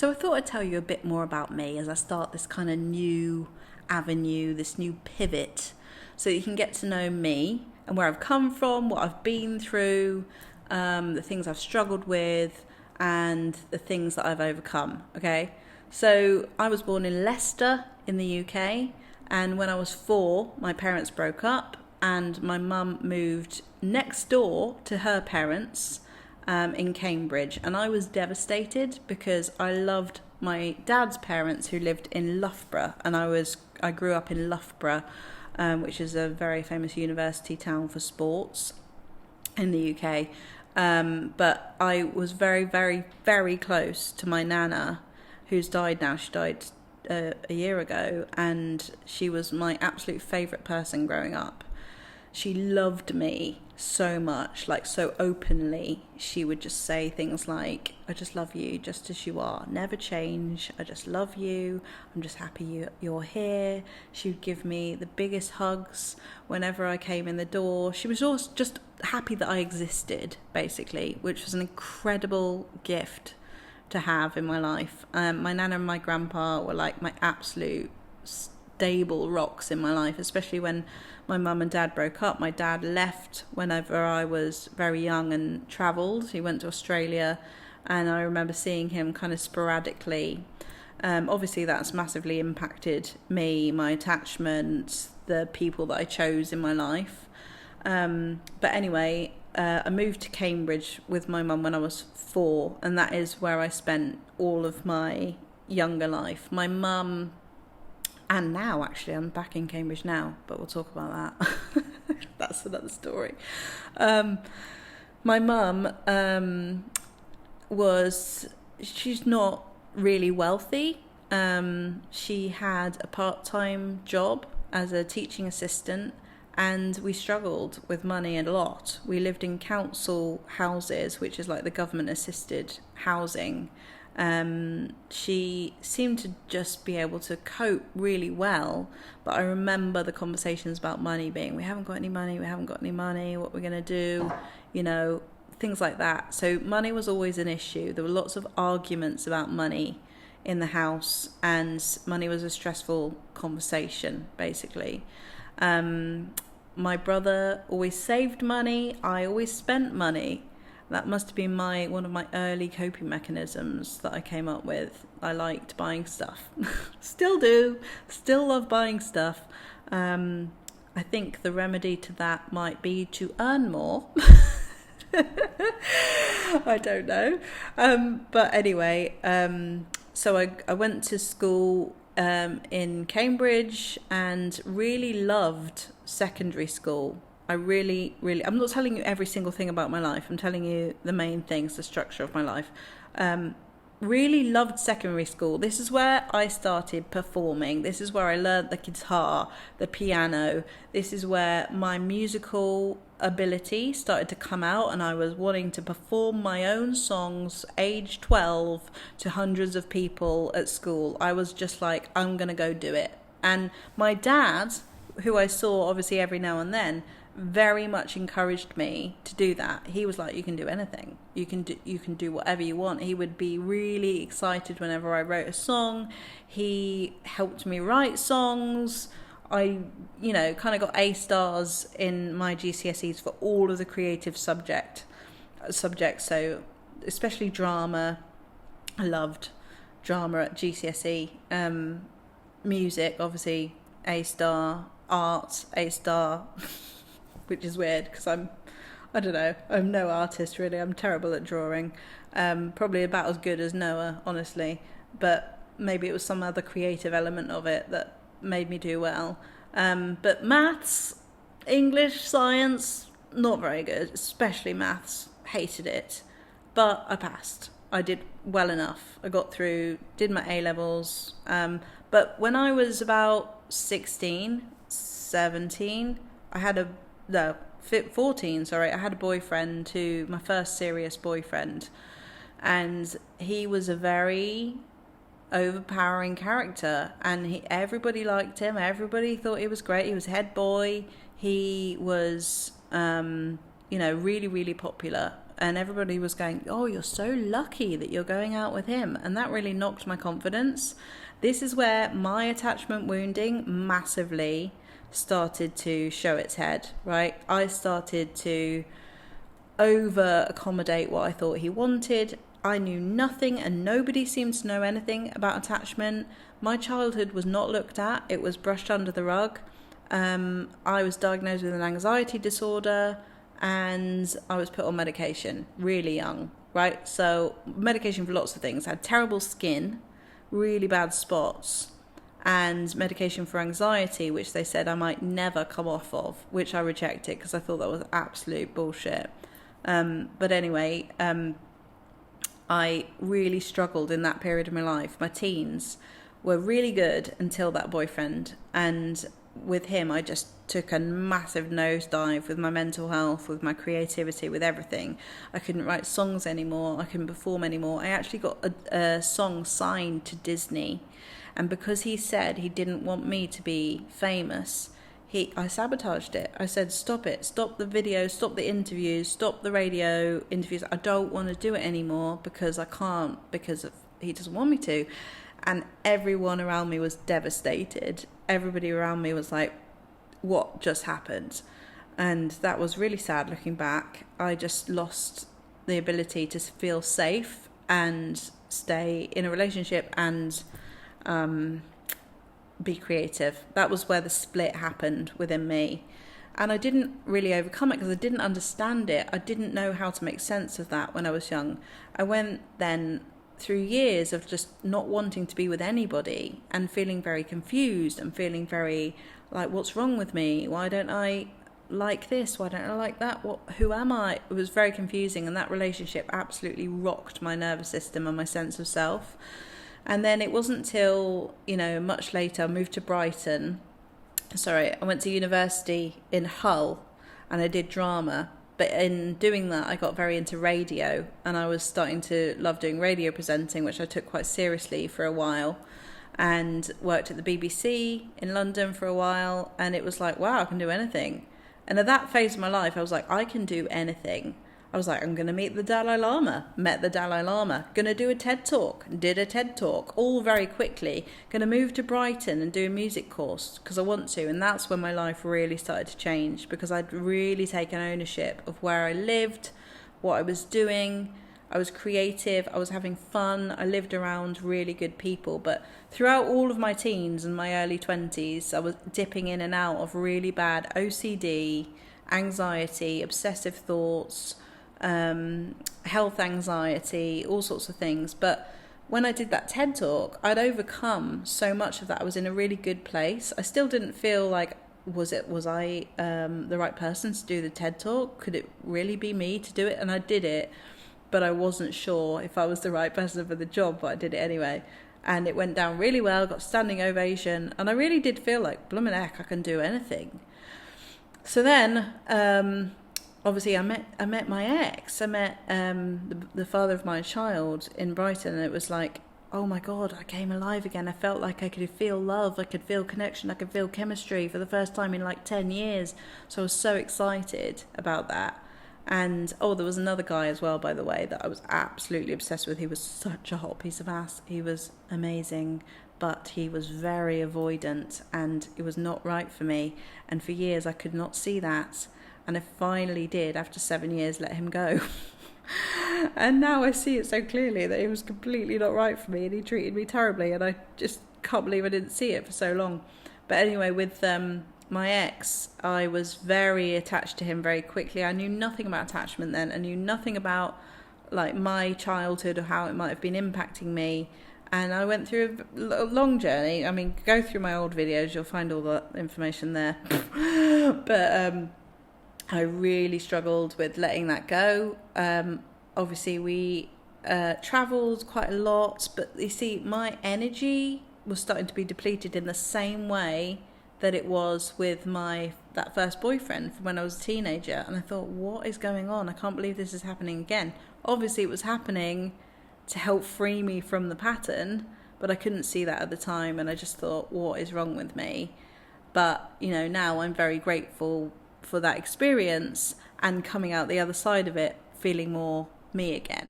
So I thought I'd tell you a bit more about me as I start this kind of new avenue, this new pivot, so that you can get to know me and where I've come from, what I've been through, the things I've struggled with, and the things that I've overcome, okay? So I was born in Leicester in the UK, and when I was 4, my parents broke up, and my mum moved next door to her parents in Cambridge, and I was devastated because I loved my dad's parents who lived in Loughborough, and I grew up in Loughborough, which is a very famous university town for sports in the UK. But I was very, very, very close to my nana, who's died now. She died a year ago, and she was my absolute favourite person growing up. She loved me so much, like so openly. She would just say things like, I just love you just as you are, never change, I just love you, I'm just happy you're here. She would give me the biggest hugs whenever I came in the door. She was always just happy that I existed, basically, which was an incredible gift to have in my life. My nana and my grandpa were like my absolute stable rocks in my life, especially when my mum and dad broke up. My dad left whenever I was very young and travelled. He went to Australia, and I remember seeing him kind of sporadically. Obviously that's massively impacted me, my attachment, the people that I chose in my life. But anyway, I moved to Cambridge with my mum when I was 4, and that is where I spent all of my younger life. My mum, and now actually I'm back in Cambridge now, but we'll talk about that. That's another story. My mum she's not really wealthy. She had a part-time job as a teaching assistant, and we struggled with money a lot. We lived in council houses, which is like the government assisted housing. She seemed to just be able to cope really well, but I remember the conversations about money being, we haven't got any money, what we're going to do, things like that. So money was always an issue. There were lots of arguments about money in the house, and money was a stressful conversation, basically. My brother always saved money, I always spent money. That must have been one of my early coping mechanisms that I came up with. I liked buying stuff. Still do. Still love buying stuff. I think the remedy to that might be to earn more. I don't know. But anyway, so I went to school in Cambridge and really loved secondary school. I really, I'm not telling you every single thing about my life. I'm telling you the main things, the structure of my life. Really loved secondary school. This is where I started performing. This is where I learned the guitar, the piano. This is where my musical ability started to come out, and I was wanting to perform my own songs, age 12, to hundreds of people at school. I was just like, I'm going to go do it. And my dad, who I saw obviously every now and then, very much encouraged me to do that. He was like, you can do anything, you can do whatever you want. He would be really excited whenever I wrote a song. He helped me write songs. I kind of got A stars in my GCSEs for all of the creative subjects, so especially drama. I loved drama at GCSE. Music, obviously A star. Art, A star. Which is weird because I'm no artist really. I'm terrible at drawing. Probably about as good as Noah, honestly. But maybe it was some other creative element of it that made me do well. But maths, English, science, not very good. Especially maths, hated it. But I passed. I did well enough. I got through, did my A-levels. But when I was about 16, 17, I had 14, I had a boyfriend, my first serious boyfriend, and he was a very overpowering character, and everybody liked him, everybody thought he was great, he was head boy, he was really, really popular, and everybody was going, oh, you're so lucky that you're going out with him. And that really knocked my confidence. This is where my attachment wounding massively started to show its head, right? I started to over accommodate what I thought he wanted. I knew nothing and nobody seemed to know anything about attachment. My childhood was not looked at. It was brushed under the rug. I was diagnosed with an anxiety disorder and I was put on medication really young, right? So medication for lots of things. I had terrible skin, really bad spots, and medication for anxiety, which they said I might never come off of, which I rejected because I thought that was absolute bullshit. But anyway, I really struggled in that period of my life. My teens were really good until that boyfriend, and with him I just took a massive nosedive with my mental health, with my creativity, with everything. I couldn't write songs anymore, I couldn't perform anymore. I actually got a song signed to Disney, and because he said he didn't want me to be famous, I sabotaged it. I said, stop it, stop the videos, stop the interviews, stop the radio interviews. I don't want to do it anymore because I can't, because he doesn't want me to. And everyone around me was devastated. Everybody around me was like, what just happened? And that was really sad looking back. I just lost the ability to feel safe and stay in a relationship and be creative. That was where the split happened within me. And I didn't really overcome it because I didn't understand it. I didn't know how to make sense of that when I was young. I went then through years of just not wanting to be with anybody and feeling very confused and feeling very like, what's wrong with me? Why don't I like this? Why don't I like that? Who am I? It was very confusing, and that relationship absolutely rocked my nervous system and my sense of self. And then it wasn't until, much later, I moved to Brighton. I went to university in Hull and I did drama. But in doing that, I got very into radio and I was starting to love doing radio presenting, which I took quite seriously for a while, and worked at the BBC in London for a while. And it was like, wow, I can do anything. And at that phase of my life, I was like, I can do anything. I was like, I'm going to meet the Dalai Lama. Met the Dalai Lama. Going to do a TED Talk. Did a TED Talk. All very quickly. Going to move to Brighton and do a music course because I want to. And that's when my life really started to change, because I'd really taken ownership of where I lived, what I was doing. I was creative. I was having fun. I lived around really good people. But throughout all of my teens and my early 20s, I was dipping in and out of really bad OCD, anxiety, obsessive thoughts, health anxiety, all sorts of things. But when I did that TED Talk, I'd overcome so much of that. I was in a really good place. I still didn't feel like, was I the right person to do the TED Talk? Could it really be me to do it? And I did it, but I wasn't sure if I was the right person for the job, but I did it anyway. And it went down really well, got standing ovation, and I really did feel like, bloomin' heck, I can do anything. So then, obviously, I met my ex. I met the father of my child in Brighton, and it was like, oh my God, I came alive again. I felt like I could feel love, I could feel connection, I could feel chemistry for the first time in like 10 years. So I was so excited about that. And there was another guy as well, by the way, that I was absolutely obsessed with. He was such a hot piece of ass. He was amazing, but he was very avoidant and it was not right for me. And for years I could not see that. And I finally did, after 7 years, let him go. And now I see it so clearly that he was completely not right for me and he treated me terribly, and I just can't believe I didn't see it for so long. But anyway, with my ex, I was very attached to him very quickly. I knew nothing about attachment then. I knew nothing about like my childhood or how it might have been impacting me. And I went through a long journey. I mean, go through my old videos, you'll find all the information there. But I really struggled with letting that go. Obviously, we travelled quite a lot, but you see, my energy was starting to be depleted in the same way that it was with that first boyfriend from when I was a teenager. And I thought, what is going on? I can't believe this is happening again. Obviously, it was happening to help free me from the pattern, but I couldn't see that at the time, and I just thought, what is wrong with me? But, now I'm very grateful for that experience and coming out the other side of it feeling more me again.